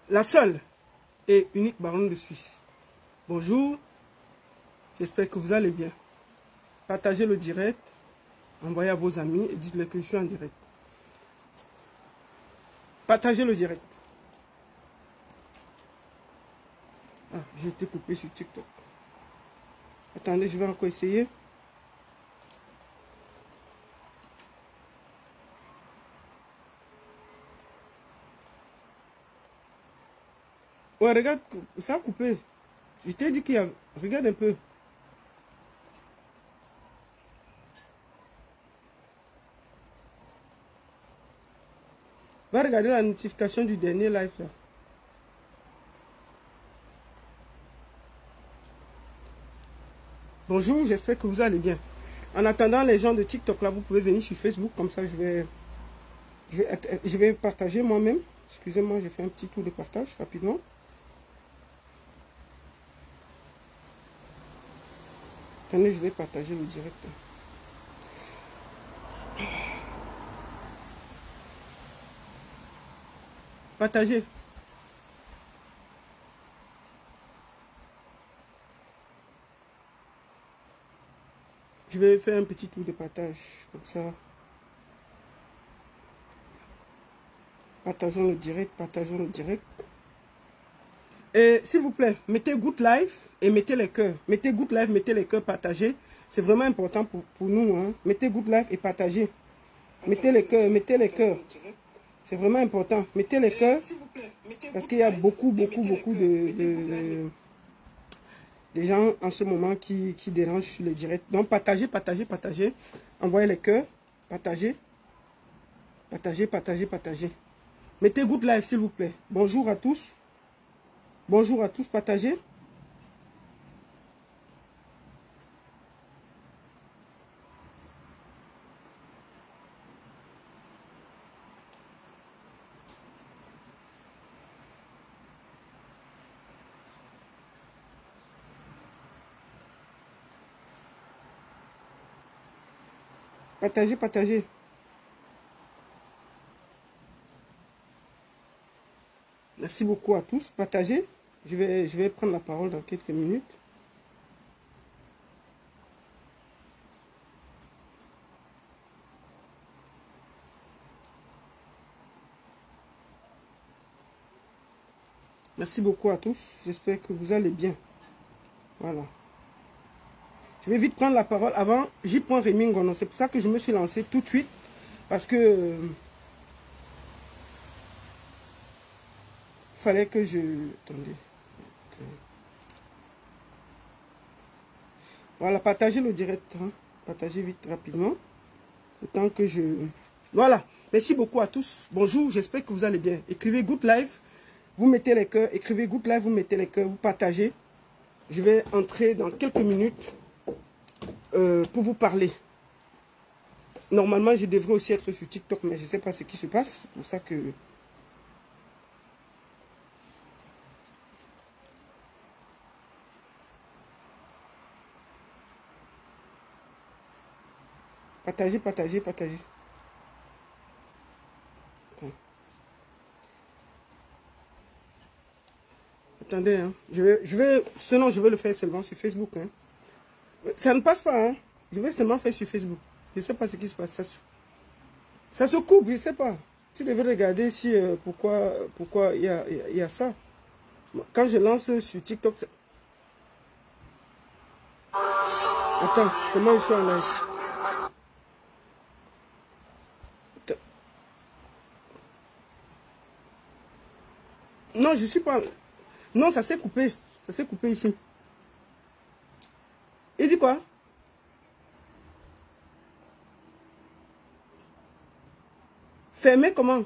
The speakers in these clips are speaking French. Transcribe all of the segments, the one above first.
la seule et unique baronne de Suisse. Bonjour, j'espère que vous allez bien. Partagez le direct, envoyez à vos amis et dites-leur que je suis en direct. Partagez le direct. Ah, j'ai été coupé sur TikTok. Attendez, je vais encore essayer. Ouais, regarde, ça a coupé. Je t'ai dit qu'il y a... Regarde un peu. Va regarder la notification du dernier live là. Bonjour, j'espère que vous allez bien. En attendant les gens de TikTok là, vous pouvez venir sur Facebook. Comme ça, je vais partager moi-même. Excusez-moi, j'ai fait un petit tour de partage rapidement. Attendez, je vais partager le direct. Partagez. Je vais faire un petit tour de partage, comme ça. Partageons le direct, partageons le direct. Et s'il vous plaît, mettez good live et mettez les cœurs. Mettez good live, mettez les cœurs, partagez. C'est vraiment important pour nous. Hein. Mettez good live et partagez. Mettez les cœurs, mettez les cœurs. C'est vraiment important. Mettez les cœurs. Parce qu'il y a beaucoup de gens en ce moment qui dérangent sur le direct. Donc partagez, partagez, partagez. Envoyez les cœurs. Partagez. Partagez, partagez, partagez. Mettez good live s'il vous plaît. Bonjour à tous. Bonjour à tous, partagez. Partagez, partagez. Merci beaucoup à tous. Partagez. Je vais prendre la parole dans quelques minutes. Merci beaucoup à tous. J'espère que vous allez bien. Voilà. Je vais vite prendre la parole. Avant, j'y prends Rémi Ngono. C'est pour ça que je me suis lancé tout de suite. Parce que... fallait que je... Attendez. Voilà, partagez le direct. Hein. Partagez vite, rapidement. Autant que je... Voilà. Merci beaucoup à tous. Bonjour, j'espère que vous allez bien. Écrivez good live. Vous mettez les cœurs. Écrivez good live, vous mettez les cœurs. Vous partagez. Je vais entrer dans quelques minutes pour vous parler. Normalement, je devrais aussi être sur TikTok, mais je ne sais pas ce qui se passe. C'est pour ça que... Partagez, partagez, partagez. Attendez, hein. Sinon, je vais le faire seulement sur Facebook. Hein. Ça ne passe pas, hein. Je vais seulement faire sur Facebook. Je ne sais pas ce qui se passe. Ça se coupe, je ne sais pas. Tu devrais regarder si, pourquoi il y a ça. Quand je lance sur TikTok... Attends, comment ils sont en live? Non, je suis pas... Non, ça s'est coupé. Ça s'est coupé ici. Il dit quoi? Fermé comment?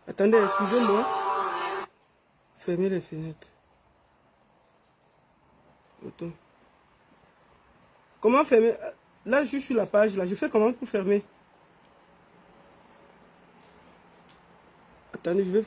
Attendez, excusez-moi. Fermez les fenêtres. Attends. Comment fermer? Là, je suis sur la page. Là, je fais comment pour fermer? Attendez, je vais...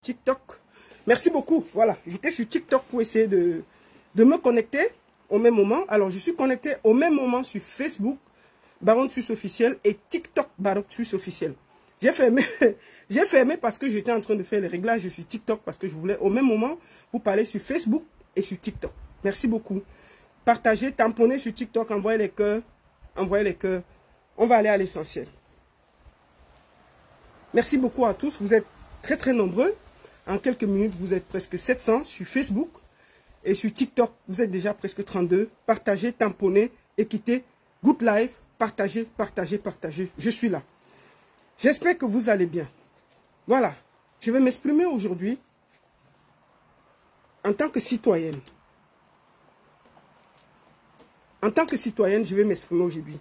TikTok. Merci beaucoup. Voilà, j'étais sur TikTok pour essayer de me connecter au même moment. Alors, je suis connecté au même moment sur Facebook, Baron Suisse officiel, et TikTok, Baron Suisse officiel. J'ai fermé parce que j'étais en train de faire les réglages sur TikTok parce que je voulais au même moment vous parler sur Facebook et sur TikTok. Merci beaucoup. Partagez, tamponnez sur TikTok, envoyez les cœurs. Envoyez les cœurs. On va aller à l'essentiel. Merci beaucoup à tous. Vous êtes très très nombreux. En quelques minutes, vous êtes presque 700 sur Facebook. Et sur TikTok, vous êtes déjà presque 32. Partagez, tamponnez, équitez. Good life. Partagez, partagez, partagez. Je suis là. J'espère que vous allez bien. Voilà. Je vais m'exprimer aujourd'hui en tant que citoyenne. En tant que citoyenne, je vais m'exprimer aujourd'hui.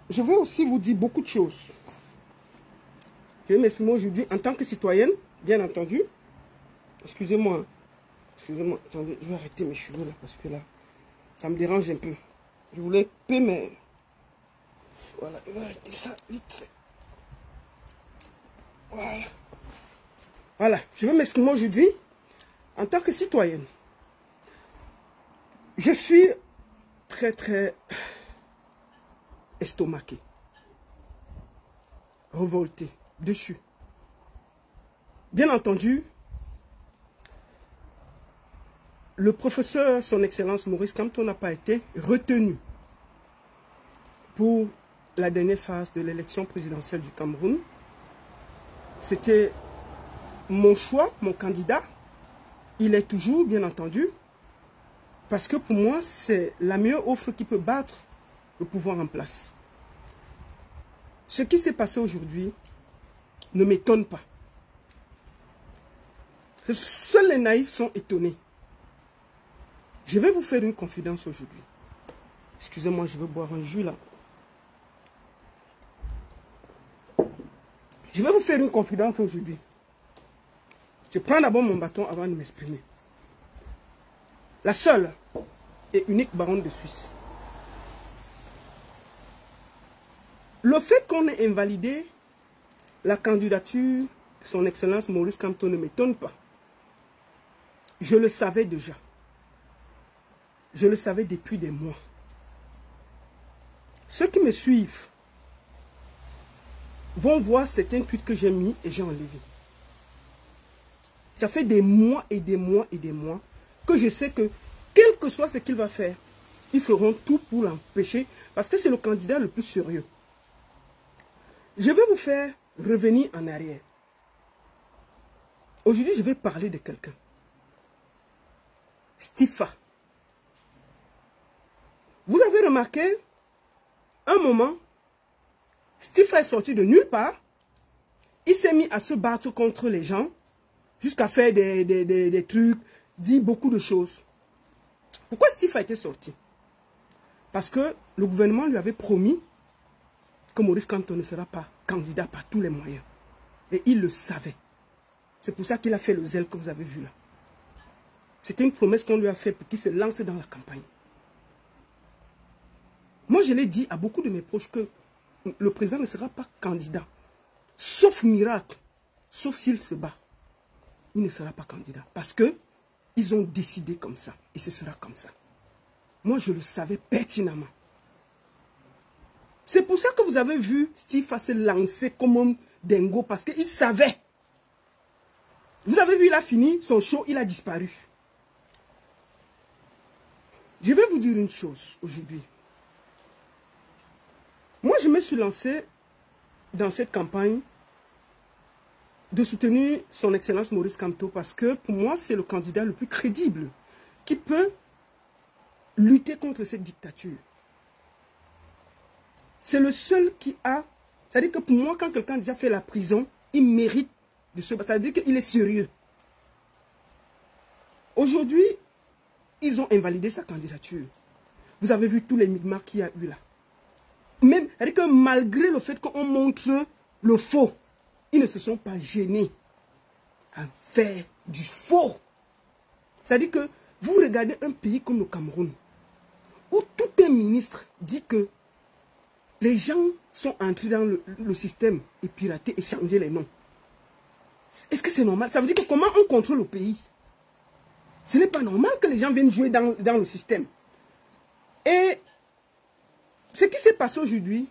Je vais aussi vous dire beaucoup de choses. Je vais m'exprimer aujourd'hui en tant que citoyenne, bien entendu. Excusez-moi. Excusez-moi. Attendez, je vais arrêter mes cheveux là parce que là, ça me dérange un peu. Je voulais couper, mais... Voilà, je vais arrêter ça vite fait. Voilà. Voilà, je vais m'exprimer aujourd'hui en tant que citoyenne. Je suis très très estomaqué, révolté, dessus. Bien entendu, le professeur, son Excellence Maurice Kamto, n'a pas été retenu pour la dernière phase de l'élection présidentielle du Cameroun. C'était mon choix, mon candidat. Il est toujours, bien entendu, parce que pour moi, c'est la meilleure offre qui peut battre le pouvoir en place. Ce qui s'est passé aujourd'hui ne m'étonne pas. Seuls les naïfs sont étonnés. Je vais vous faire une confidence aujourd'hui. Excusez-moi, je vais boire un jus là. Je vais vous faire une confidence aujourd'hui. Je prends d'abord mon bâton avant de m'exprimer. La seule et unique baronne de Suisse. Le fait qu'on ait invalidé la candidature de son Excellence Maurice Kamto ne m'étonne pas. Je le savais déjà. Je le savais depuis des mois. Ceux qui me suivent vont voir certains tweets que j'ai mis et j'ai enlevé. Ça fait des mois et des mois et des mois que je sais que, quel que soit ce qu'il va faire, ils feront tout pour l'empêcher parce que c'est le candidat le plus sérieux. Je vais vous faire revenir en arrière. Aujourd'hui, je vais parler de quelqu'un. Stifa. Vous avez remarqué, un moment, Stifa est sorti de nulle part. Il s'est mis à se battre contre les gens, jusqu'à faire des trucs, dire beaucoup de choses. Pourquoi Stifa était sorti? Parce que le gouvernement lui avait promis que Maurice Kamto ne sera pas candidat par tous les moyens. Et il le savait. C'est pour ça qu'il a fait le zèle que vous avez vu là. C'était une promesse qu'on lui a faite pour qu'il se lance dans la campagne. Moi, je l'ai dit à beaucoup de mes proches que le président ne sera pas candidat. Sauf miracle, sauf s'il se bat. Il ne sera pas candidat. Parce que ils ont décidé comme ça. Et ce sera comme ça. Moi, je le savais pertinemment. C'est pour ça que vous avez vu Stifa se lancer comme un dingo. Parce qu'il savait. Vous avez vu, il a fini son show, il a disparu. Je vais vous dire une chose aujourd'hui. Moi, je me suis lancé dans cette campagne de soutenir son Excellence Maurice Kamto parce que pour moi, c'est le candidat le plus crédible qui peut lutter contre cette dictature. C'est le seul qui a... C'est-à-dire que pour moi, quand quelqu'un a déjà fait la prison, il mérite de se battre. C'est-à-dire qu'il est sérieux. Aujourd'hui, ils ont invalidé sa candidature. Vous avez vu tous les migmars qu'il y a eu là. Même, c'est-à-dire que malgré le fait qu'on montre le faux, ils ne se sont pas gênés à faire du faux. C'est-à-dire que vous regardez un pays comme le Cameroun, où tout un ministre dit que Les gens sont entrés dans le système et piraté et changé les noms. Est-ce que c'est normal? Ça veut dire que comment on contrôle le pays? Ce n'est pas normal que les gens viennent jouer dans le système. Et ce qui s'est passé aujourd'hui,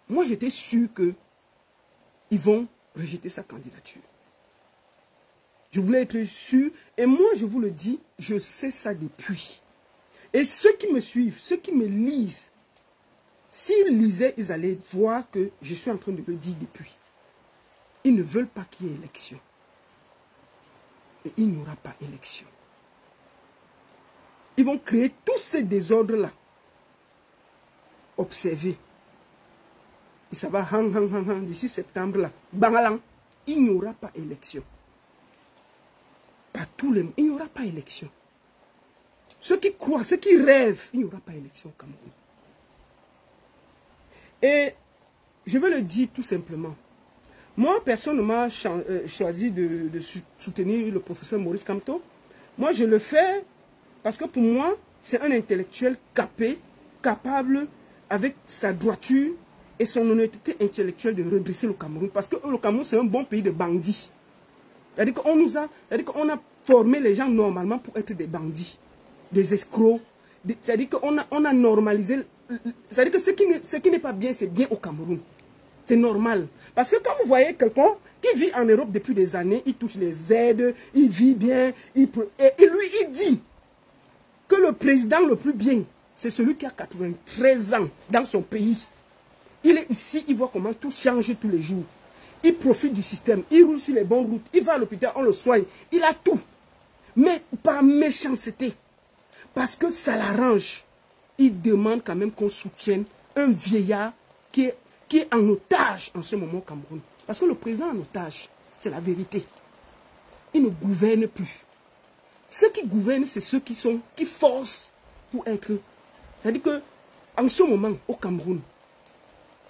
moi j'étais sûr qu'ils vont rejeter sa candidature. Je voulais être sûr, et moi je vous le dis, je sais ça depuis. Et ceux qui me suivent, ceux qui me lisent, s'ils lisaient, ils allaient voir que je suis en train de le dire depuis. Ils ne veulent pas qu'il y ait élection. Et il n'y aura pas élection. Ils vont créer tous ces désordres-là. Observez. Et ça va d'ici septembre là. Bangalang, il n'y aura pas élection. Il n'y aura pas élection. Ceux qui croient, ceux qui rêvent, il n'y aura pas élection au Cameroun. Et je veux le dire tout simplement. Moi, personne ne m'a choisi de soutenir le professeur Maurice Kamto. Moi, je le fais parce que pour moi, c'est un intellectuel capable, avec sa droiture et son honnêteté intellectuelle, de redresser le Cameroun. Parce que le Cameroun, c'est un bon pays de bandits. C'est-à-dire qu'on a formé les gens normalement pour être des bandits, des escrocs. C'est-à-dire qu'on a normalisé. C'est-à-dire que ce qui n'est pas bien, c'est bien au Cameroun. C'est normal. Parce que quand vous voyez quelqu'un qui vit en Europe depuis des années, il touche les aides, il vit bien, et lui, il dit que le président le plus bien, c'est celui qui a 93 ans dans son pays. Il est ici, il voit comment tout change tous les jours. Il profite du système, il roule sur les bonnes routes, il va à l'hôpital, on le soigne, il a tout. Mais par méchanceté, parce que ça l'arrange, il demande quand même qu'on soutienne un vieillard qui est en otage en ce moment au Cameroun. Parce que le président en otage, c'est la vérité. Il ne gouverne plus. Ceux qui gouvernent, c'est ceux qui forcent pour être. C'est-à-dire qu'en ce moment, au Cameroun,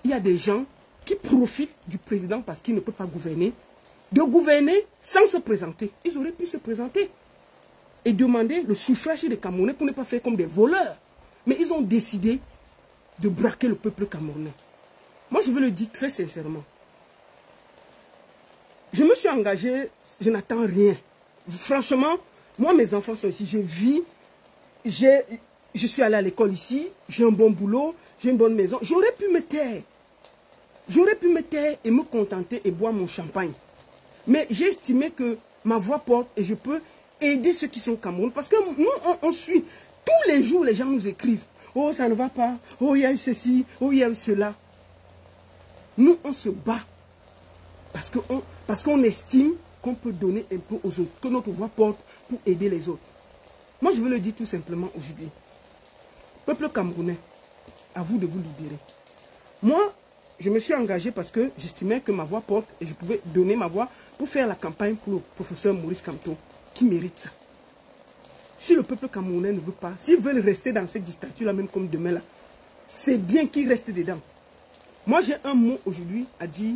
il y a des gens qui profitent du président parce qu'il ne peut pas gouverner, de gouverner sans se présenter. Ils auraient pu se présenter et demander le suffrage des Camerounais pour ne pas faire comme des voleurs. Mais ils ont décidé de braquer le peuple camerounais. Moi, je veux le dire très sincèrement. Je me suis engagé, je n'attends rien. Franchement, moi, mes enfants sont ici, je vis, je suis allé à l'école ici, j'ai un bon boulot, j'ai une bonne maison. J'aurais pu me taire. J'aurais pu me taire et me contenter et boire mon champagne. Mais j'ai estimé que ma voix porte et je peux aider ceux qui sont au Cameroun. Parce que nous, on suit. Tous les jours, les gens nous écrivent. Oh, ça ne va pas. Oh, il y a eu ceci. Oh, il y a eu cela. Nous, on se bat. Parce qu'on estime qu'on peut donner un peu aux autres. Que notre voix porte pour aider les autres. Moi, je veux le dire tout simplement aujourd'hui. Peuple camerounais, à vous de vous libérer. Moi, je me suis engagé parce que j'estimais que ma voix porte et je pouvais donner ma voix pour faire la campagne pour le professeur Maurice Kamto, qui mérite ça. Si le peuple camerounais ne veut pas, s'ils veulent rester dans cette dictature-là, même comme demain là, c'est bien qu'ils restent dedans. Moi, j'ai un mot aujourd'hui à dire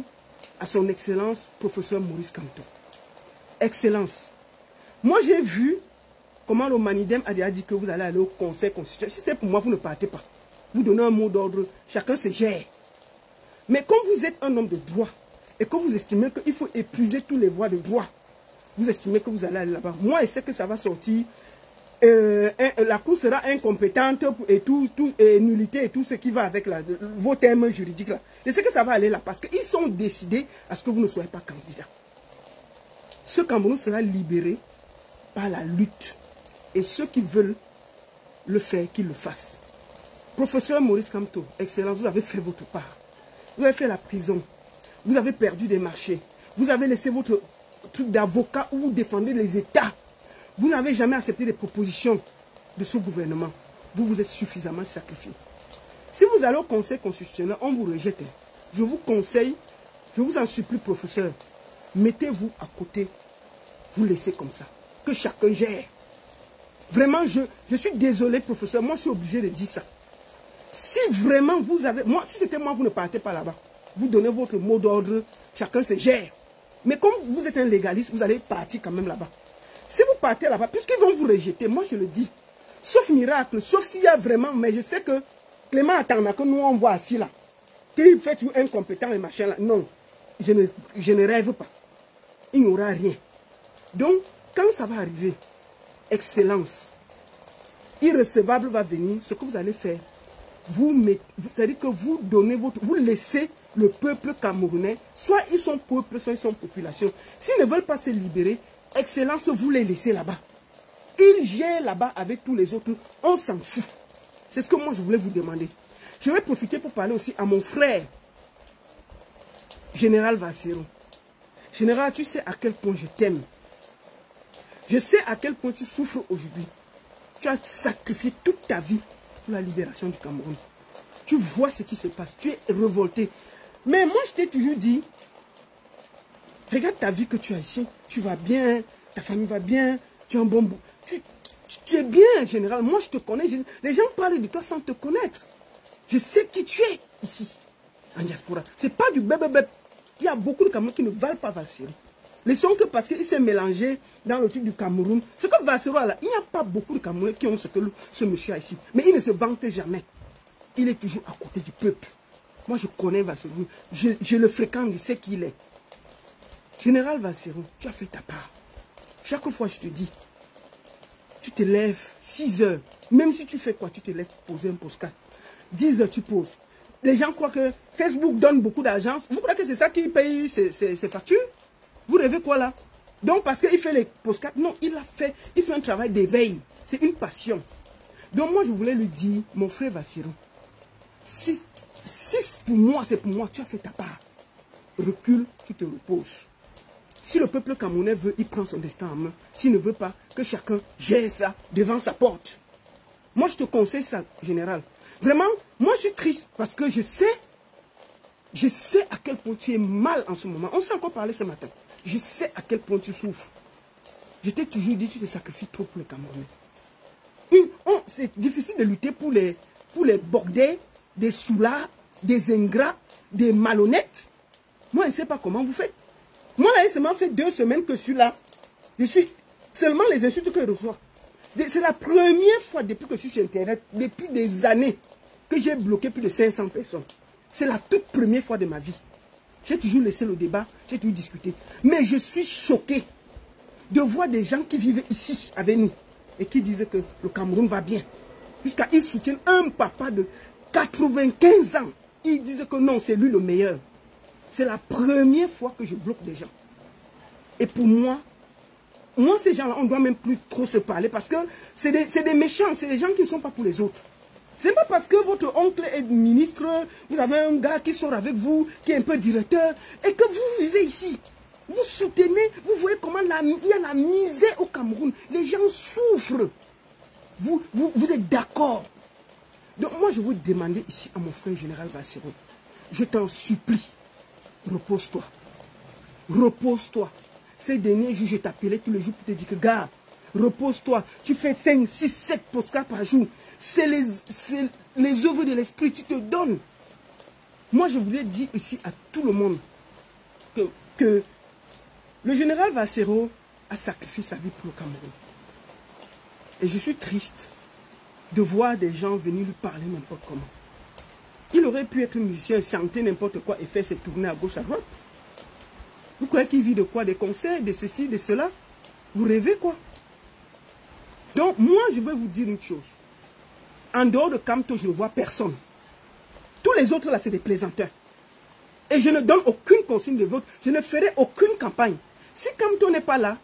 à son excellence, professeur Maurice Kamto. Excellence. Moi, j'ai vu comment le Manidem a dit que vous allez aller au conseil constitutionnel. Si c'était pour moi, vous ne partez pas. Vous donnez un mot d'ordre, chacun se gère. Mais comme vous êtes un homme de droit et que vous estimez qu'il faut épuiser tous les voies de droit, vous estimez que vous allez aller là-bas. Moi, je sais que ça va sortir. La Cour sera incompétente et nullité et tout ce qui va avec vos termes juridiques là. Je sais que ça va aller là parce qu'ils sont décidés à ce que vous ne soyez pas candidat. Ce Cameroun sera libéré par la lutte. Et ceux qui veulent le faire, qu'ils le fassent. Professeur Maurice Kamto, excellence, vous avez fait votre part. Vous avez fait la prison. Vous avez perdu des marchés. Vous avez laissé votre truc d'avocat où vous défendez les États. Vous n'avez jamais accepté les propositions de ce gouvernement. Vous vous êtes suffisamment sacrifié. Si vous allez au Conseil constitutionnel, on vous rejette. Je vous conseille, je vous en supplie, professeur, mettez-vous à côté. Vous laissez comme ça. Que chacun gère. Vraiment, je suis désolé, professeur. Moi, je suis obligé de dire ça. Si vraiment vous avez... Moi, si c'était moi, vous ne partez pas là-bas. Vous donnez votre mot d'ordre, chacun se gère. Mais comme vous êtes un légaliste, vous allez partir quand même là-bas. Si vous partez là-bas, puisqu'ils vont vous rejeter, moi je le dis, sauf miracle, sauf s'il y a vraiment... Mais je sais que Clément Atanga, que nous on voit assis là, qu'il fait tout incompétent et machin là. Non, je ne rêve pas. Il n'y aura rien. Donc, quand ça va arriver, excellence, irrecevable va venir, ce que vous allez faire, c'est-à-dire que vous donnez vous laissez le peuple camerounais, soit ils sont peuple, soit ils sont population. S'ils ne veulent pas se libérer, excellence, vous les laissez là-bas. Ils gèrent là-bas avec tous les autres, on s'en fout. C'est ce que moi je voulais vous demander. Je vais profiter pour parler aussi à mon frère, Général Vassero. Général, tu sais à quel point je t'aime. Je sais à quel point tu souffres aujourd'hui. Tu as sacrifié toute ta vie pour la libération du Cameroun. Tu vois ce qui se passe. Tu es révolté. Mais moi, je t'ai toujours dit, regarde ta vie que tu as ici. Tu vas bien, ta famille va bien, tu as un bon bout. Tu es bien, général. Moi, je te connais. Les gens parlent de toi sans te connaître. Je sais qui tu es ici, en diaspora. Ce n'est pas du bébé. Il y a beaucoup de Camerounais qui ne valent pas Vassero. Ils sont que parce qu'il s'est mélangé dans le truc du Cameroun. Ce que Vassero a là, il n'y a pas beaucoup de Camerounais qui ont ce que ce monsieur a ici. Mais il ne se vante jamais. Il est toujours à côté du peuple. Moi, je connais Vassero. Je le fréquente, je sais qui il est. Général Vassero, tu as fait ta part. Chaque fois, je te dis, tu te lèves 6 heures. Même si tu fais quoi, tu te lèves pour poser un postcard. 10 heures, tu poses. Les gens croient que Facebook donne beaucoup d'argent. Vous croyez que c'est ça qui paye ses factures? Vous rêvez quoi là? Donc parce qu'il fait les postcards, non, il fait un travail d'éveil. C'est une passion. Donc moi je voulais lui dire, mon frère Vassero, si pour moi, c'est pour moi, tu as fait ta part. Recule, tu te reposes. Si le peuple camerounais veut, il prend son destin en main. S'il ne veut pas, que chacun gère ça devant sa porte. Moi je te conseille ça, général. Vraiment, moi je suis triste parce que je sais à quel point tu es mal en ce moment. On s'est encore parlé ce matin. Je sais à quel point tu souffres. Je t'ai toujours dit, tu te sacrifies trop pour les Camerounais. C'est difficile de lutter pour les bordels, des soulards, des ingrats, des malhonnêtes. Moi, je ne sais pas comment vous faites. Moi, là, ça m'a fait 2 semaines que je suis là. Je suis seulement les insultes que je reçois. C'est la première fois depuis que je suis sur Internet, depuis des années, que j'ai bloqué plus de 500 personnes. C'est la toute première fois de ma vie. J'ai toujours laissé le débat, j'ai toujours discuté. Mais je suis choqué de voir des gens qui vivent ici avec nous et qui disent que le Cameroun va bien. Jusqu'à ils soutiennent un papa de 95 ans. Ils disent que non, c'est lui le meilleur. C'est la première fois que je bloque des gens. Et pour moi, ces gens-là, on ne doit même plus trop se parler parce que c'est des méchants, c'est des gens qui ne sont pas pour les autres. C'est pas parce que votre oncle est ministre, vous avez un gars qui sort avec vous, qui est un peu directeur, et que vous vivez ici. Vous soutenez, vous voyez comment il y a la misère au Cameroun. Les gens souffrent. Vous êtes d'accord. Donc moi, je vous demander ici à mon frère général Vassero, je t'en supplie, repose-toi. Repose-toi. Ces derniers jours, je t'appelais tous les jours pour te dire que, gars, repose-toi. Tu fais 5, 6, 7 podcasts par jour. C'est les œuvres de l'esprit, tu te donnes. Moi, je voulais dire ici à tout le monde que le général Vassero a sacrifié sa vie pour le Cameroun. Et je suis triste de voir des gens venir lui parler n'importe comment. Il aurait pu être musicien, chanter n'importe quoi et faire ses tournées à gauche, à droite. Vous croyez qu'il vit de quoi? Des concerts, de ceci, de cela? Vous rêvez quoi? Donc, moi, je vais vous dire une chose. En dehors de Camto, je ne vois personne. Tous les autres, là, c'est des plaisanteurs. Et je ne donne aucune consigne de vote. Je ne ferai aucune campagne. Si Camto n'est pas là,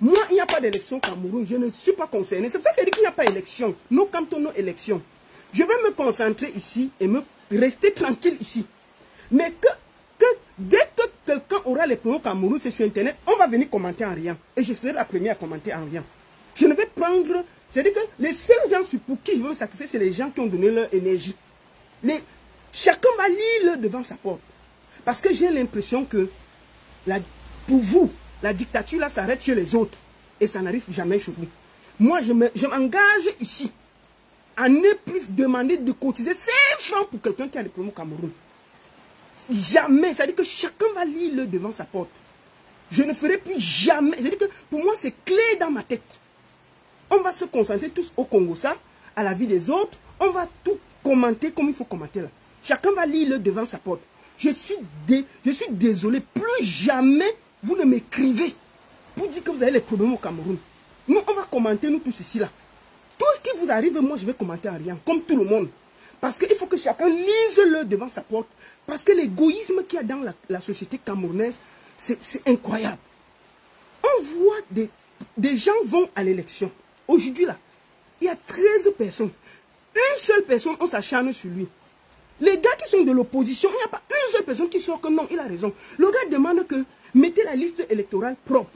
moi, il n'y a pas d'élection au Cameroun. Je ne suis pas concerné. C'est pour ça qu'il dit qu'il n'y a pas d'élection. Nos Camto, nos élections. Je vais me concentrer ici et me rester tranquille ici. Mais dès que quelqu'un aura les promos au Cameroun, c'est sur Internet, on va venir commenter en rien. Et je serai la première à commenter en rien. Je ne vais prendre... C'est-à-dire que les seuls gens pour qui je veux me sacrifier, c'est les gens qui ont donné leur énergie. Chacun va lire devant sa porte. Parce que j'ai l'impression que, pour vous, la dictature là s'arrête chez les autres. Et ça n'arrive jamais chez vous. Moi, je m'engage ici à ne plus demander de cotiser 5 francs pour quelqu'un qui a des promos au Cameroun. Jamais. C'est-à-dire que chacun va lire devant sa porte. Je ne ferai plus jamais. C'est-à-dire que pour moi, c'est clé dans ma tête. On va se concentrer tous au Congo, ça, à la vie des autres. On va tout commenter comme il faut commenter là. Chacun va lire devant sa porte. Je suis désolé, plus jamais vous ne m'écrivez pour dire que vous avez les problèmes au Cameroun. Nous, on va commenter, nous tous ici, là. Tout ce qui vous arrive, moi, je vais commenter en rien, comme tout le monde. Parce qu'il faut que chacun lise devant sa porte. Parce que l'égoïsme qu'il y a dans la société camerounaise, c'est incroyable. On voit des gens vont à l'élection. Aujourd'hui, là, il y a 13 personnes. Une seule personne, on s'acharne sur lui. Les gars qui sont de l'opposition, il n'y a pas une seule personne qui sort que non, il a raison. Le gars demande que mettez la liste électorale propre.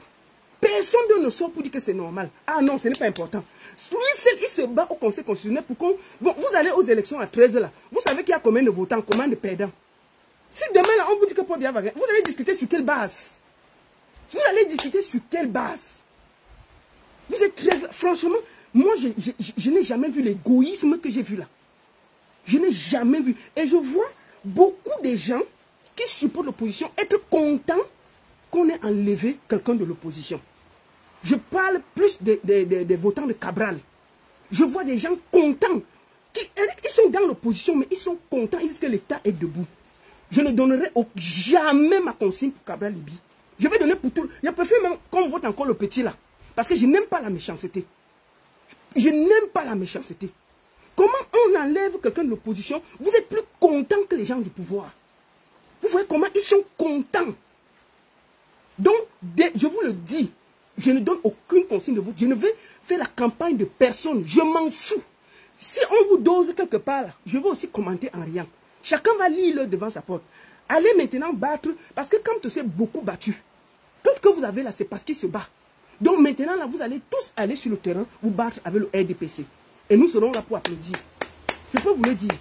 Personne ne sort pour dire que c'est normal. Ah non, ce n'est pas important. Lui seul, il se bat au Conseil constitutionnel pour qu'on... Bon, vous allez aux élections à 13 là. Vous savez qu'il y a combien de votants, combien de perdants. Si demain là, on vous dit que Paul Biya va gagner, vous allez discuter sur quelle base? Vous allez discuter sur quelle base? Vous êtes très... Franchement, moi, je n'ai jamais vu l'égoïsme que j'ai vu là. Je n'ai jamais vu. Et je vois beaucoup de gens qui supportent l'opposition être contents qu'on ait enlevé quelqu'un de l'opposition. Je parle plus des votants de Cabral. Je vois des gens contents. Ils sont dans l'opposition, mais ils sont contents. Ils disent que l'État est debout. Je ne donnerai jamais ma consigne pour Cabral Libye. Je vais donner pour tout. Je préfère même qu'on vote encore le petit là. Parce que je n'aime pas la méchanceté. Je n'aime pas la méchanceté. Comment on enlève quelqu'un de l'opposition? Vous êtes plus content que les gens du pouvoir. Vous voyez comment ils sont contents. Donc, je vous le dis, je ne donne aucune consigne de vote. Je ne vais faire la campagne de personne. Je m'en fous. Si on vous dose quelque part, là, je vais aussi commenter en rien. Chacun va lire devant sa porte. Allez maintenant battre, parce que quand tu s'est beaucoup battu, tout ce que vous avez là, c'est parce qu'il se bat. Donc maintenant, là, vous allez tous aller sur le terrain, vous battre avec le RDPC. Et nous serons là pour applaudir. Je peux vous le dire.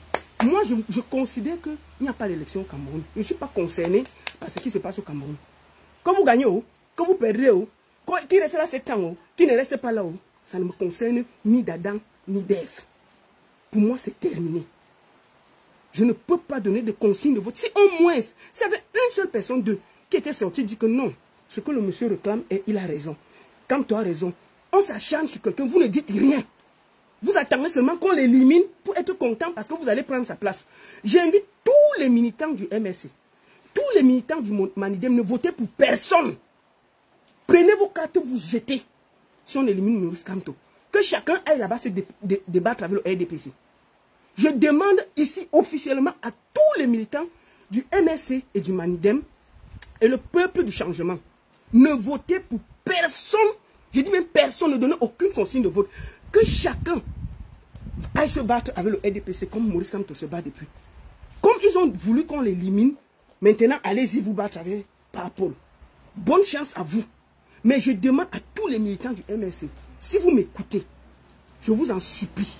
Moi, je considère qu'il n'y a pas d'élection au Cameroun. Je ne suis pas concerné par ce qui se passe au Cameroun. Quand vous gagnez, quand vous perdez, qui reste là 7 ans, qui ne reste pas là, ça ne me concerne ni d'Adam, ni d'Ève. Pour moi, c'est terminé. Je ne peux pas donner de consignes de vote. Si au moins, s'il y avait une seule personne qui était sortie dit que non, ce que le monsieur réclame, il a raison. Quand tu as raison, on s'acharne sur quelqu'un, vous ne dites rien. Vous attendez seulement qu'on l'élimine pour être content parce que vous allez prendre sa place. J'invite tous les militants du MSC, tous les militants du Manidem, ne votez pour personne. Prenez vos cartes, vous jetez. Si on élimine Maurice Kamto, que chacun aille là-bas se débattre avec le RDPC. Je demande ici officiellement à tous les militants du MSC et du Manidem et le peuple du changement, ne votez pour personne. Je dis même personne, ne donnez aucune consigne de vote. Que chacun aille se battre avec le RDPC comme Maurice Kamto se bat depuis. Comme ils ont voulu qu'on l'élimine, maintenant allez-y vous battre avec Paul. Bonne chance à vous. Mais je demande à tous les militants du MSC, si vous m'écoutez, je vous en supplie,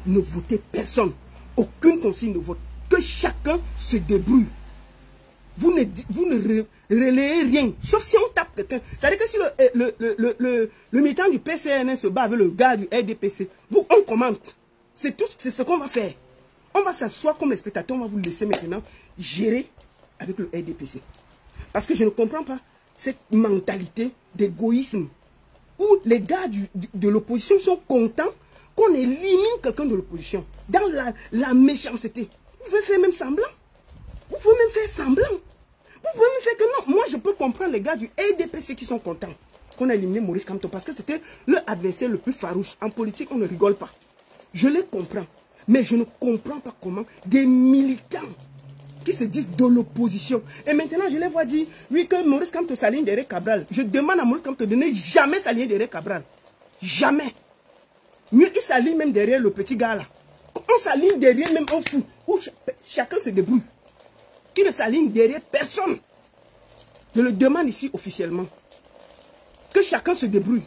ne votez personne. Aucune consigne de vote. Que chacun se débrouille. Vous ne relayez rien. Sauf si on tape quelqu'un. C'est-à-dire que si le militant du PCN se bat avec le gars du RDPC, on commente. C'est tout, c'est ce qu'on va faire. On va s'asseoir comme les spectateurs, on va vous laisser maintenant gérer avec le RDPC. Parce que je ne comprends pas cette mentalité d'égoïsme où les gars de l'opposition sont contents qu'on élimine quelqu'un de l'opposition. Dans la méchanceté. Vous pouvez faire même semblant. Vous pouvez même faire semblant. Vous pouvez même faire que non. Moi, je peux comprendre les gars du RDPC qui sont contents qu'on a éliminé Maurice Kamto parce que c'était leur adversaire le plus farouche. En politique, on ne rigole pas. Je les comprends. Mais je ne comprends pas comment des militants qui se disent de l'opposition. Et maintenant, je les vois dire, oui, que Maurice Kamto s'aligne derrière Cabral. Je demande à Maurice Kamto de ne jamais s'aligner derrière Cabral. Jamais. Mieux, il s'aligne même derrière le petit gars là. On s'aligne derrière même un fou. Où chacun se débrouille. Qui ne s'aligne derrière personne. Je le demande ici officiellement. Que chacun se débrouille.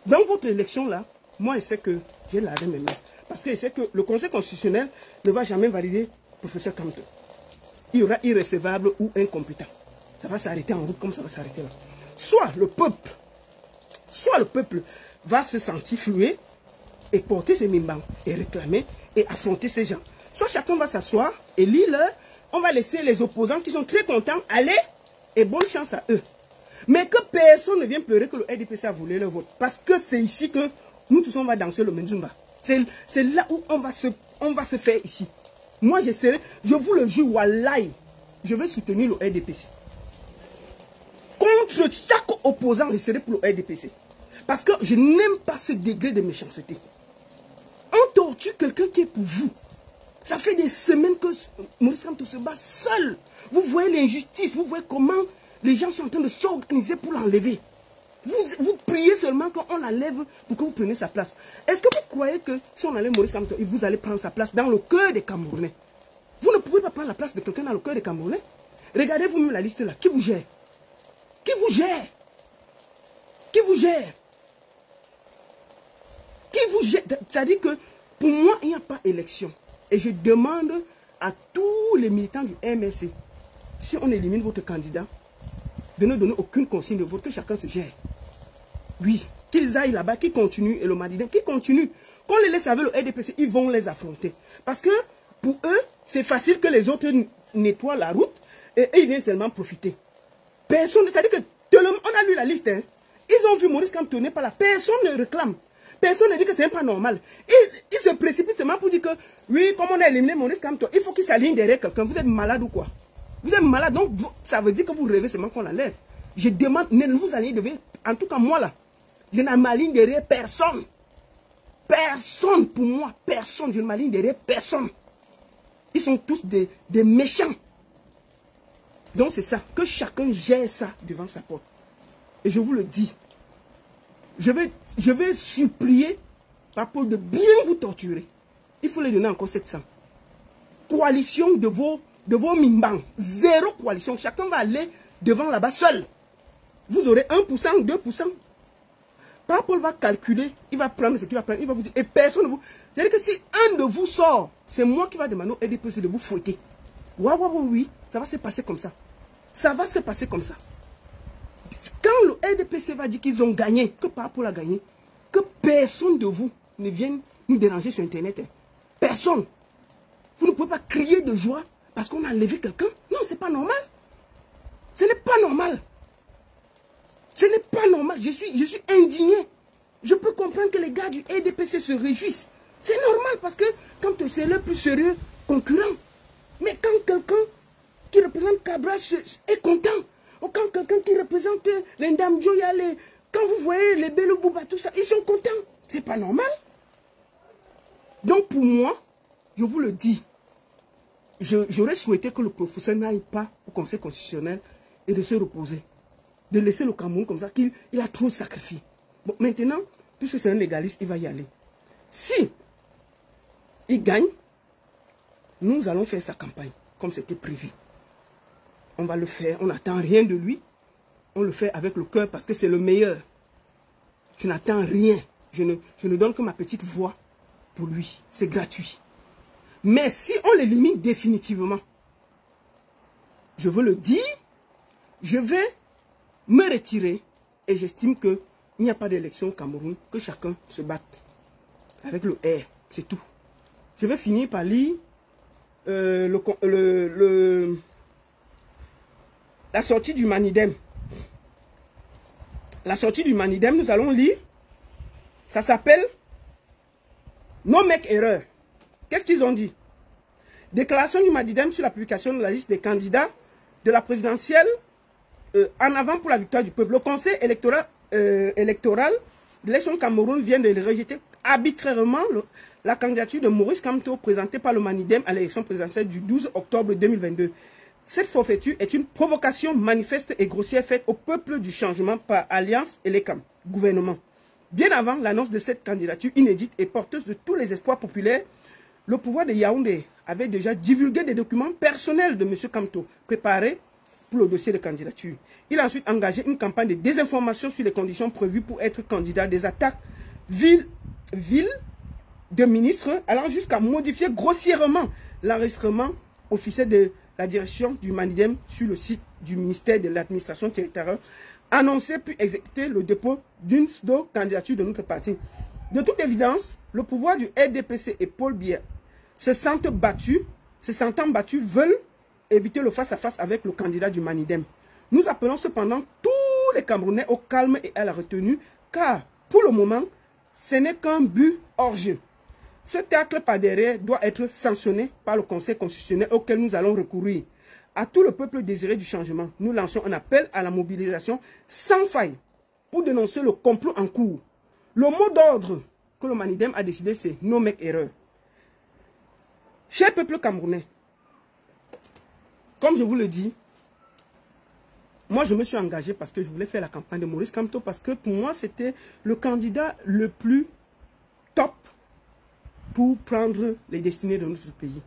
Dans votre élection là, moi je sais que j'ai l'arrêt maintenant. Parce que je sais que le Conseil constitutionnel ne va jamais valider le professeur Kamto. Il y aura irrécevable ou incompétent. Ça va s'arrêter en route comme ça va s'arrêter là. Soit le peuple va se sentir floué et porter ses mimbans et réclamer et affronter ces gens. Soit chacun va s'asseoir et lire, on va laisser les opposants qui sont très contents aller et bonne chance à eux. Mais que personne ne vienne pleurer que le RDPC a volé le vote. Parce que c'est ici que nous tous on va danser le Menzumba. C'est là où on va se faire ici. Moi, je vous le jure, wallahi, je vais soutenir le RDPC. Contre chaque opposant, je serai pour le RDPC. Parce que je n'aime pas ce degré de méchanceté. On torture quelqu'un qui est pour vous. Ça fait des semaines que Maurice Kamto se bat seul. Vous voyez l'injustice, vous voyez comment les gens sont en train de s'organiser pour l'enlever. Vous priez seulement qu'on l'enlève pour que vous preniez sa place. Est-ce que vous croyez que si on enlève Maurice Kamto, vous allez prendre sa place dans le cœur des Camerounais? Vous ne pouvez pas prendre la place de quelqu'un dans le cœur des Camerounais. Regardez vous-même la liste là. Qui vous gère? Qui vous gère? Qui vous gère? Qui vous gère? C'est-à-dire que pour moi, il n'y a pas élection. Et je demande à tous les militants du MSC, si on élimine votre candidat, de ne donner aucune consigne de vote, que chacun se gère. Oui, qu'ils aillent là-bas, qu'ils continuent, et le Madiden, qu'ils continuent. Qu'on les laisse avec le RDPC, ils vont les affronter. Parce que pour eux, c'est facile que les autres nettoient la route et ils viennent seulement profiter. Personne, c'est-à-dire que on a lu la liste, hein. Ils ont vu Maurice Kamto n'est pas là. Personne ne réclame. Personne ne dit que c'est pas normal. Ils se précipitent seulement pour dire que, oui, comme on a éliminé Maurice Kamto, il faut qu'il s'aligne derrière quelqu'un. Vous êtes malade ou quoi? Vous êtes malade, donc ça veut dire que vous rêvez seulement qu'on l'enlève. Je demande, ne vous alignez derrière, en tout cas moi là, je ne m'aligne derrière personne. Personne pour moi, personne, je ne m'aligne derrière personne. Ils sont tous des méchants. Donc c'est ça, que chacun gère ça devant sa porte. Et je vous le dis, je vais supplier Paul de bien vous torturer. Il faut les donner encore 700. Coalition de vos mimbangs. Zéro coalition. Chacun va aller devant là-bas seul. Vous aurez 1%, 2%. Paul va calculer, il va prendre ce qu'il va prendre, il va vous dire, et personne ne vous... C'est-à-dire que si un de vous sort, c'est moi qui va demander au RDPC de vous fouetter. Oui, ça va se passer comme ça. Ça va se passer comme ça. Quand le RDPC va dire qu'ils ont gagné, que Paul a gagné, que personne de vous ne vienne nous déranger sur Internet. Hein. Personne. Vous ne pouvez pas crier de joie parce qu'on a enlevé quelqu'un. Non, c'est pas normal. Ce n'est pas normal. Ce n'est pas normal. Je suis indigné. Je peux comprendre que les gars du RDPC se réjouissent. C'est normal parce que quand c'est le plus sérieux concurrent. Mais quand quelqu'un qui représente Cabral est content, ou quand quelqu'un qui représente l'Indam Joyale, quand vous voyez les Bello Bouba, tout ça, ils sont contents. C'est pas normal. Donc pour moi, je vous le dis, j'aurais souhaité que le professeur n'aille pas au Conseil constitutionnel et de se reposer. De laisser le Cameroun comme ça, qu'il a trop sacrifié. Bon, maintenant, puisque c'est un légaliste, il va y aller. Si il gagne, nous allons faire sa campagne, comme c'était prévu. On va le faire, on n'attend rien de lui. On le fait avec le cœur parce que c'est le meilleur. Je n'attends rien. Je ne donne que ma petite voix pour lui. C'est gratuit. Mais si on l'élimine définitivement, je veux le dire, je vais me retirer et j'estime qu'il n'y a pas d'élection au Cameroun, que chacun se batte avec le R. C'est tout. Je vais finir par lire la sortie du Manidem. La sortie du Manidem, nous allons lire. Ça s'appelle No Make Erreur. Qu'est-ce qu'ils ont dit? Déclaration du Manidem sur la publication de la liste des candidats de la présidentielle en avant pour la victoire du peuple. Le conseil électoral de l'élection Cameroun vient de rejeter arbitrairement la candidature de Maurice Kamto présentée par le Manidem à l'élection présidentielle du 12 octobre 2022. Cette forfaiture est une provocation manifeste et grossière faite au peuple du changement par Alliance et les gouvernements. Bien avant l'annonce de cette candidature inédite et porteuse de tous les espoirs populaires, le pouvoir de Yaoundé avait déjà divulgué des documents personnels de M. Kamto préparés pour le dossier de candidature. Il a ensuite engagé une campagne de désinformation sur les conditions prévues pour être candidat, des attaques viles de ministres allant jusqu'à modifier grossièrement l'enregistrement officiel de la direction du Manidem sur le site du ministère de l'administration territoriale, annoncé puis exécuter le dépôt d'une pseudo-candidature de notre parti. De toute évidence, le pouvoir du RDPC et Paul Biya se sentant battus, veulent éviter le face-à-face avec le candidat du Manidem. Nous appelons cependant tous les Camerounais au calme et à la retenue, car pour le moment, ce n'est qu'un but hors jeu. Ce tacle par derrière doit être sanctionné par le Conseil constitutionnel auquel nous allons recourir. À tout le peuple désiré du changement, nous lançons un appel à la mobilisation sans faille pour dénoncer le complot en cours. Le mot d'ordre que le Manidem a décidé, c'est « No make erreur ». Cher peuple camerounais, comme je vous le dis, moi je me suis engagé parce que je voulais faire la campagne de Maurice Kamto, parce que pour moi c'était le candidat le plus top pour prendre les destinées de notre pays.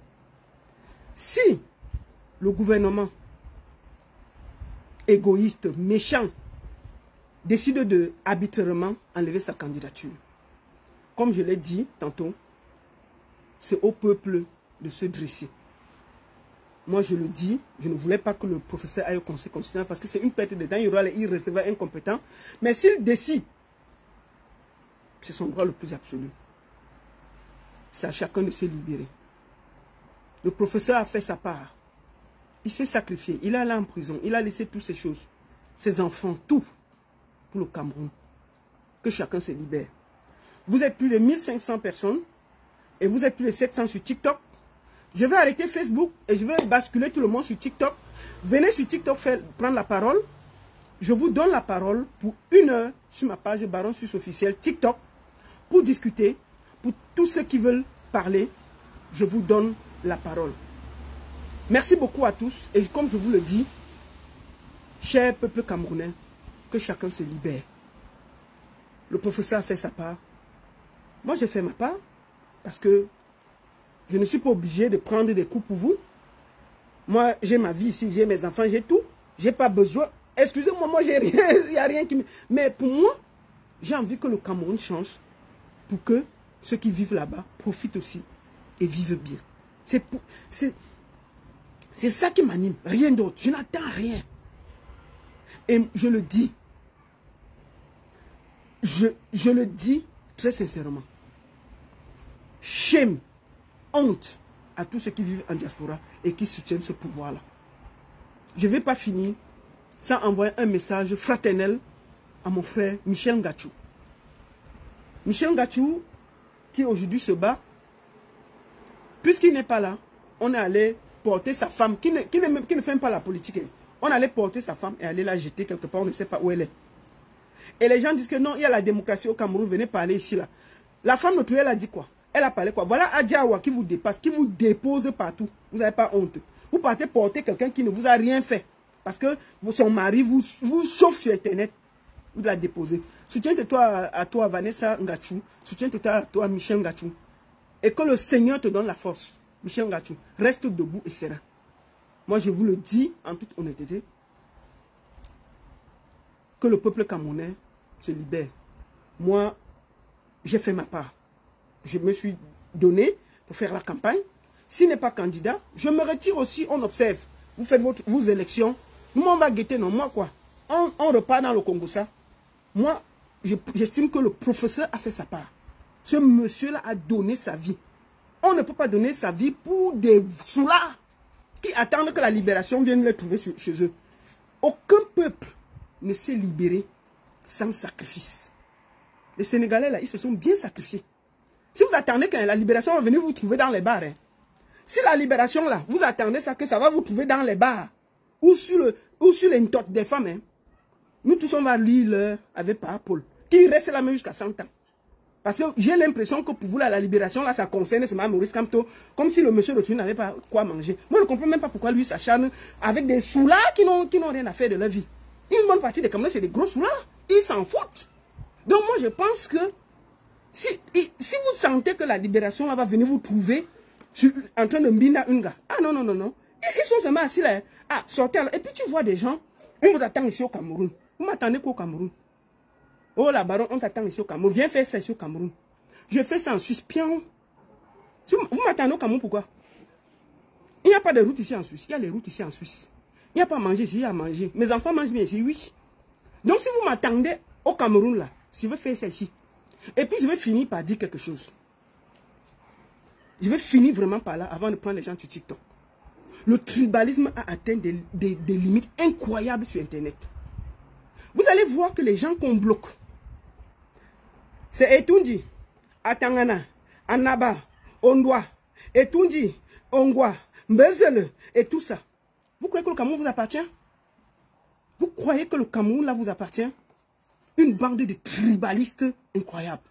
Si le gouvernement égoïste, méchant, décide de arbitrairement enlever sa candidature, comme je l'ai dit tantôt, c'est au peuple de se dresser. Moi je le dis, je ne voulais pas que le professeur aille au Conseil constitutionnel parce que c'est une perte de temps, il y aura les irrécevants incompétents. Mais s'il décide, c'est son droit le plus absolu. C'est à chacun de se libérer. Le professeur a fait sa part. Il s'est sacrifié, il est allé en prison, il a laissé toutes ces choses, ses enfants, tout, pour le Cameroun. Que chacun se libère. Vous êtes plus de 1500 personnes et vous êtes plus de 700 sur TikTok. Je vais arrêter Facebook et je vais basculer tout le monde sur TikTok. Venez sur TikTok prendre la parole. Je vous donne la parole pour 1 heure sur ma page Baron Suisse officielle TikTok pour discuter. Pour tous ceux qui veulent parler, je vous donne la parole. Merci beaucoup à tous. Et comme je vous le dis, cher peuple camerounais, que chacun se libère. Le professeur a fait sa part. Moi, j'ai fait ma part parce que je ne suis pas obligé de prendre des coups pour vous. Moi, j'ai ma vie ici, j'ai mes enfants, j'ai tout. J'ai pas besoin. Excusez-moi, moi, j'ai rien. Il n'y a rien qui me... Mais pour moi, j'ai envie que le Cameroun change pour que ceux qui vivent là-bas profitent aussi et vivent bien. C'est ça qui m'anime, rien d'autre. Je n'attends rien. Et je le dis. Je le dis très sincèrement. Shame, honte à tous ceux qui vivent en diaspora et qui soutiennent ce pouvoir-là. Je ne vais pas finir sans envoyer un message fraternel à mon frère Michel Ngachou. Michel Ngachou, qui aujourd'hui se bat, puisqu'il n'est pas là, on est allé porter sa femme, qui ne fait même pas la politique. On allait porter sa femme et aller la jeter quelque part, on ne sait pas où elle est. Et les gens disent que non, il y a la démocratie au Cameroun, venez parler ici là. La femme de Toué, elle a dit quoi? Elle a parlé quoi? Voilà Adjawa qui vous dépasse, qui vous dépose partout. Vous n'avez pas honte. Vous partez porter quelqu'un qui ne vous a rien fait. Parce que son mari vous chauffe sur Internet. Vous la déposez. Soutiens-toi à toi, Vanessa Ngachou. Soutiens-toi à toi, Michel Ngachou. Et que le Seigneur te donne la force. Michel Ngachou, reste debout et serein. Moi, je vous le dis en toute honnêteté. Que le peuple camerounais se libère. Moi, j'ai fait ma part. Je me suis donné pour faire la campagne. S'il n'est pas candidat, je me retire aussi, on observe. Vous faites vos élections. Nous, on va guetter, non, moi quoi. On repart dans le Congo, ça. Moi, j'estime que le professeur a fait sa part. Ce monsieur-là a donné sa vie. On ne peut pas donner sa vie pour des soulards qui attendent que la libération vienne les trouver chez eux. Aucun peuple ne s'est libéré sans sacrifice. Les Sénégalais, là, ils se sont bien sacrifiés. Si vous attendez que la libération va venir vous trouver dans les bars, hein, si la libération, là, vous attendez ça, que ça va vous trouver dans les bars, ou sur les ntotes des femmes, hein, nous tous, on va lire avec Paul, qui reste là même jusqu'à 100 ans. Parce que j'ai l'impression que pour vous, là, la libération, là, ça concerne seulement Maurice Kamto, comme si le monsieur de Tunis n'avait pas quoi manger. Moi, je ne comprends même pas pourquoi lui s'acharne avec des soulards qui n'ont rien à faire de leur vie. Une bonne partie des Camerounais, c'est des gros soulards. Ils s'en foutent. Donc moi, je pense que si vous sentez que la libération là, va venir vous trouver en train de mbina unga, ah non, non, non, non. Ils sont seulement assis là. Ah, sortez là. Et puis tu vois des gens, on vous attend ici au Cameroun. Vous m'attendez qu'au Cameroun. Oh la baronne, on t'attend ici au Cameroun. Viens faire ça ici au Cameroun. Je fais ça en Suisse. Pion. Vous m'attendez au Cameroun, pourquoi? Il n'y a pas de route ici en Suisse. Il y a les routes ici en Suisse. Il n'y a pas à manger ici, il y a à manger. Mes enfants mangent bien ici, oui. Donc si vous m'attendez au Cameroun là, je vais faire ça ici. Et puis je vais finir par dire quelque chose. Je vais finir vraiment par là avant de prendre les gens sur TikTok. Le tribalisme a atteint des limites incroyables sur Internet. Vous allez voir que les gens qu'on bloque, c'est Etundi, Atangana, Annaba, Ondoa, Etundi, Ongwa, Mbezele, et tout ça. Vous croyez que le Cameroun vous appartient? Vous croyez que le Cameroun là vous appartient? Une bande de tribalistes incroyables.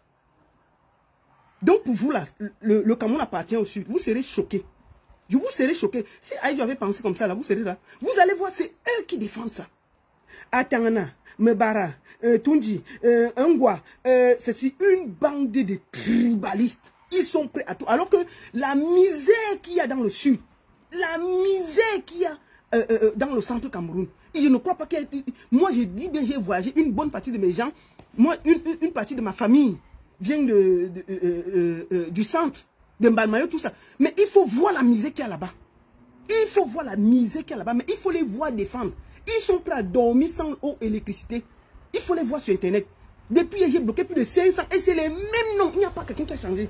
Donc pour vous là, le Cameroun appartient au sud. Vous serez choqués. Je vous serai choqué. Si Aïdjo avait pensé comme ça là, vous serez là. Vous allez voir, c'est eux qui défendent ça. Atangana, Mebara, Tundi, Ngwa, c'est une bande de tribalistes. Ils sont prêts à tout. Alors que la misère qu'il y a dans le sud, la misère qu'il y a dans le centre Cameroun, je ne crois pas qu'il y ait... Moi, je dis bien, j'ai voyagé. Une bonne partie de mes gens, moi, une partie de ma famille vient du centre, de Mbalmayo, tout ça. Mais il faut voir la misère qu'il y a là-bas. Il faut voir la misère qu'il y a là-bas. Mais il faut les voir défendre. Ils sont prêts à dormir sans eau et électricité. Il faut les voir sur Internet. Depuis, j'ai bloqué plus de 500 et c'est les mêmes noms. Il n'y a pas quelqu'un qui a changé.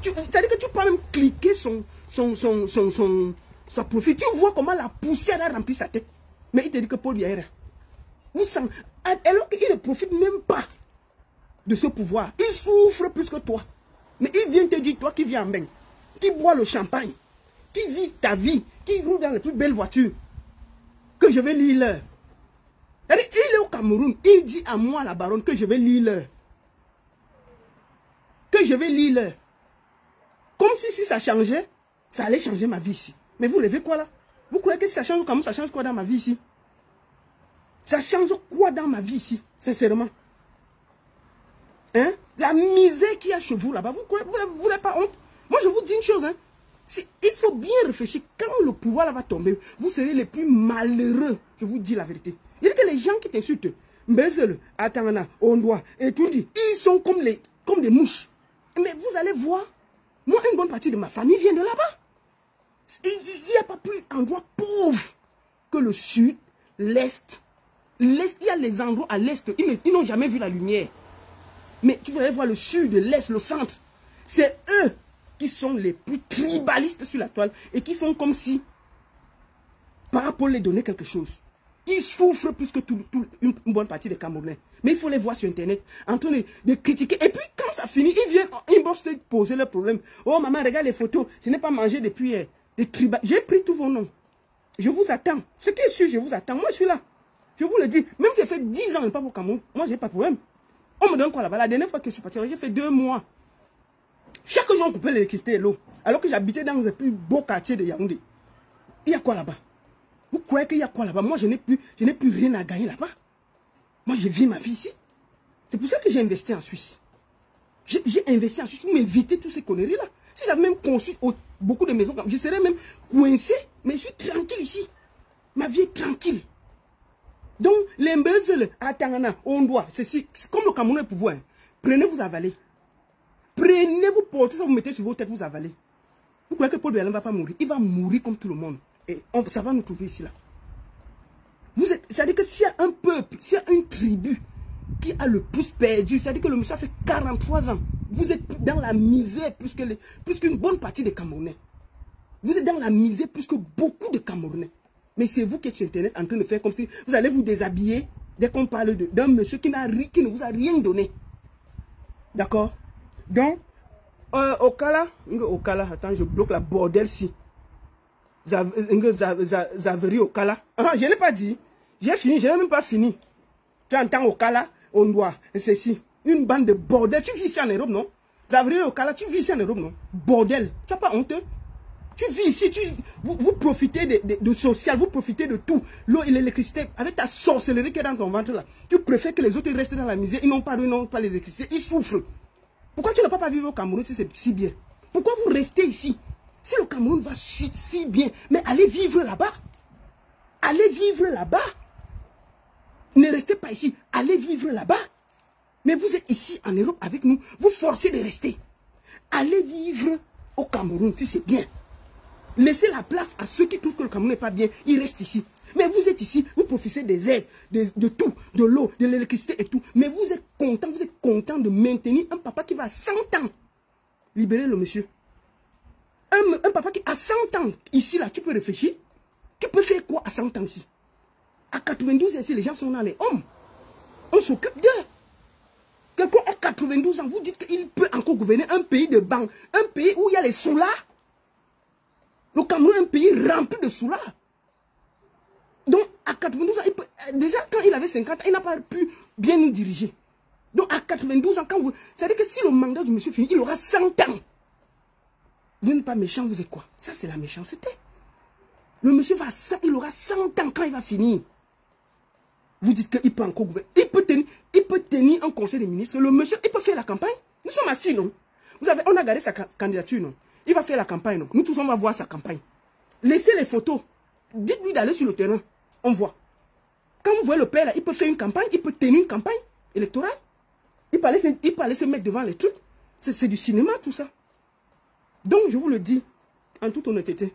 C'est-à-dire que tu peux même cliquer son profil. Tu vois comment la poussière a rempli sa tête. Mais il te dit que Paul Biya, alors qu'il ne profite même pas de ce pouvoir. Il souffre plus que toi. Mais il vient te dire, toi qui vis en bain, qui bois le champagne, qui vit ta vie, qui roule dans les plus belles voitures, que je vais lire l'heure. Il est au Cameroun, il dit à moi, la baronne, que je vais lire l'heure. Que je vais lire l'heure. Comme si ça changeait, ça allait changer ma vie ici. Mais vous rêvez quoi là? Vous croyez que si ça change au Cameroun, ça change quoi dans ma vie ici? Ça change quoi dans ma vie ici, sincèrement? Hein? La misère qu'il y a chez vous là-bas, vous n'avez pas honte? Moi, je vous dis une chose, hein. Il faut bien réfléchir. Quand le pouvoir là va tomber, vous serez les plus malheureux. Je vous dis la vérité. Il y a que les gens qui t'insultent, Mbezele, Atangana, Ondoa, et tout dit, ils sont comme des mouches. Mais vous allez voir, moi, une bonne partie de ma famille vient de là-bas. Il n'y a pas plus d'endroit pauvre que le sud, l'est. L'est, il y a les endroits à l'est, ils n'ont jamais vu la lumière. Mais tu vas aller voir le sud, l'est, le centre. C'est eux qui sont les plus tribalistes sur la toile et qui font comme si, par pour les donner quelque chose. Ils souffrent plus que une bonne partie des Camerounais. Mais il faut les voir sur Internet, en train de critiquer. Et puis quand ça finit, ils viennent en inbox te poser leurs problèmes. Oh maman, regarde les photos, je n'ai pas mangé depuis hier. J'ai pris tous vos noms. Je vous attends. Ce qui est sûr, je vous attends. Moi, je suis là. Je vous le dis. Même si j'ai fait 10 ans et pas au Cameroun, moi, je n'ai pas de problème. On me donne quoi là-bas? La dernière fois que je suis parti, j'ai fait 2 mois. Chaque jour, on coupait l'électricité et l'eau. Alors que j'habitais dans le plus beau quartier de Yaoundé. Il y a quoi là-bas? Vous croyez qu'il y a quoi là-bas? Moi, je n'ai plus rien à gagner là-bas. Moi, je vis ma vie ici. C'est pour ça que j'ai investi en Suisse. J'ai investi en Suisse pour m'éviter toutes ces conneries-là. Si j'avais même conçu beaucoup de maisons, je serais même coincé. Mais je suis tranquille ici. Ma vie est tranquille. Donc, les Mbezele, Atangana, Ondoa, c'est comme le Cameroun est pouvoir. Prenez-vous avaler. Prenez-vous porter ça, vous mettez sur vos têtes, vous avalez. Vous croyez que Paul Biya ne va pas mourir? Il va mourir comme tout le monde. Et ça va nous trouver ici là. C'est-à-dire que s'il y a un peuple, s'il y a une tribu qui a le plus perdu, c'est-à-dire que le monsieur a fait 43 ans. Vous êtes dans la misère plus qu'une bonne partie des Camerounais. Vous êtes dans la misère plus que beaucoup de Camerounais. Mais c'est vous qui êtes sur Internet en train de faire comme si vous allez vous déshabiller dès qu'on parle d'un monsieur qui ne vous a rien donné. D'accord? Donc, Okala, attends, je bloque la bordel-ci. Zaveri Okala. Ah, je n'ai pas dit. J'ai fini, je n'ai même pas fini. Tu entends Okala, Ondoa, ceci. Une bande de bordel. Tu vis ici en Europe, non? Zaveri Okala, tu vis ici en Europe, non? Bordel. Tu n'as pas honte? Tu vis ici, vous profitez de social, vous profitez de tout. L'eau et l'électricité, avec ta sorcellerie qui est dans ton ventre là. Tu préfères que les autres restent dans la misère. Ils n'ont pas l'électricité, ils souffrent. Pourquoi tu ne peux pas vivre au Cameroun si c'est si bien? Pourquoi vous restez ici? Si le Cameroun va si bien, mais allez vivre là-bas. Allez vivre là-bas. Ne restez pas ici, allez vivre là-bas. Mais vous êtes ici en Europe avec nous, vous forcez de rester. Allez vivre au Cameroun si c'est bien. Laissez la place à ceux qui trouvent que le Cameroun n'est pas bien, ils restent ici. Mais vous êtes ici, vous profitez des aides, de tout, de l'eau, de l'électricité et tout. Mais vous êtes content de maintenir un papa qui va à 100 ans. Libérez le monsieur. Un papa qui a 100 ans, ici là, tu peux réfléchir. Tu peux faire quoi à 100 ans ici? À 92 ici, les gens sont dans les hommes. On s'occupe d'eux. quelqu'un à 92 ans, vous dites qu'il peut encore gouverner un pays de banque, un pays où il y a les soulards. Le Cameroun est un pays rempli de soulards. Donc, à 92 ans, déjà quand il avait 50 ans, il n'a pas pu bien nous diriger. Donc, à 92 ans, quand vous... C'est-à-dire que si le mandat du monsieur finit, il aura 100 ans. Vous n'êtes pas méchant, vous êtes quoi? Ça, c'est la méchanceté. Le monsieur il aura 100 ans quand il va finir. Vous dites qu'il peut encore gouverner. Il peut tenir un conseil des ministres. Le monsieur, il peut faire la campagne. Nous sommes assis, non? On a gardé sa candidature, non? Il va faire la campagne, non? Nous tous, on va voir sa campagne. Laissez les photos. Dites-lui d'aller sur le terrain. On voit. Quand vous voyez le père, là, il peut faire une campagne. Il peut tenir une campagne électorale. Il peut aller se mettre devant les trucs. C'est du cinéma, tout ça. Donc, je vous le dis, en toute honnêteté.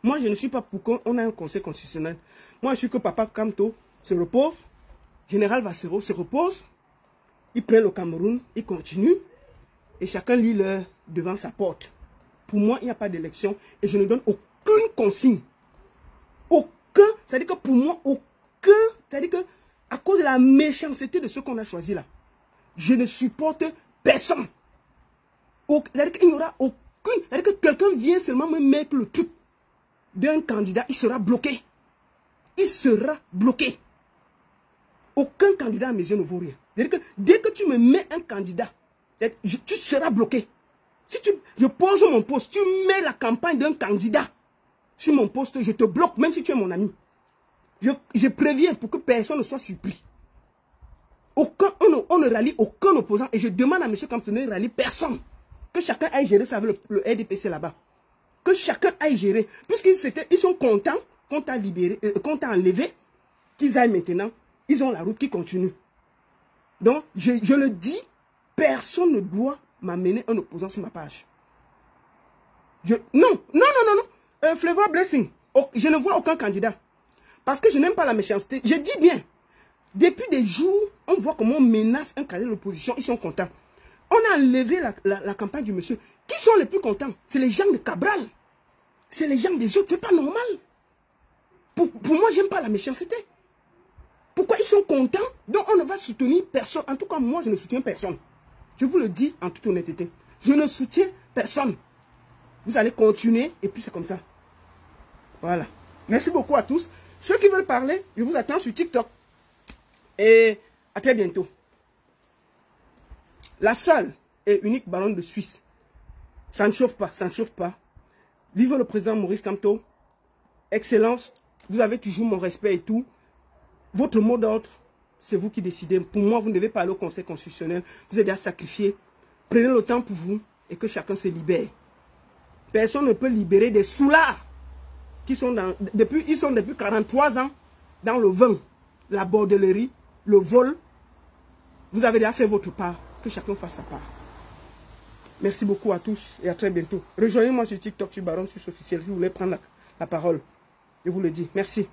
Moi, je ne suis pas pour qu'on ait un conseil constitutionnel. Moi, je suis que Papa Kamto se repose. Général Vassero se repose. Il prend le Cameroun. Il continue. Et chacun lit l'heure devant sa porte. Pour moi, il n'y a pas d'élection. Et je ne donne aucune consigne. Aucun. C'est-à-dire que pour moi, aucun. C'est-à-dire que, à cause de la méchanceté de ceux qu'on a choisis là, je ne supporte personne. C'est-à-dire qu'il n'y aura aucune. C'est-à-dire que quelqu'un vient seulement me mettre le truc d'un candidat, il sera bloqué. Il sera bloqué. Aucun candidat à mes yeux ne vaut rien. C'est-à-dire que dès que tu me mets un candidat, tu seras bloqué. Si je pose mon poste, tu mets la campagne d'un candidat sur mon poste, je te bloque, même si tu es mon ami. Je préviens pour que personne ne soit surpris. On ne rallie aucun opposant et je demande à M. Kamto de ne rallie personne. Que chacun aille gérer ça avec le RDPC là-bas. Que chacun aille gérer. Puisqu'ils sont contents qu'on t'a libéré, qu'on t'a enlevé, qu'ils aillent maintenant. Ils ont la route qui continue. Donc, je le dis, personne ne doit m'amener un opposant sur ma page. Non. Flavor Blessing. Je ne vois aucun candidat. Parce que je n'aime pas la méchanceté. Je dis bien. Depuis des jours, on voit comment on menace un candidat de l'opposition. Ils sont contents. On a enlevé la campagne du monsieur. Qui sont les plus contents? C'est les gens de Cabral. C'est les gens des autres. C'est pas normal. Pour moi, j'aime pas la méchanceté. Pourquoi ils sont contents? Donc on ne va soutenir personne. En tout cas, moi, je ne soutiens personne. Je vous le dis en toute honnêteté. Je ne soutiens personne. Vous allez continuer et puis c'est comme ça. Voilà. Merci beaucoup à tous. Ceux qui veulent parler, je vous attends sur TikTok. Et à très bientôt. La seule et unique baronne de Suisse. Ça ne chauffe pas, ça ne chauffe pas. Vive le président Maurice Kamto. Excellence, vous avez toujours mon respect et tout. Votre mot d'ordre, c'est vous qui décidez. Pour moi, vous ne devez pas aller au Conseil constitutionnel. Vous êtes déjà sacrifié. Prenez le temps pour vous et que chacun se libère. Personne ne peut libérer des soulards qui sont depuis 43 ans dans le vin, la bordellerie, le vol. Vous avez déjà fait votre part. Que chacun fasse sa part. Merci beaucoup à tous et à très bientôt. Rejoignez-moi sur TikTok, sur Baron Suisse officiel, si vous voulez prendre la parole. Je vous le dis. Merci.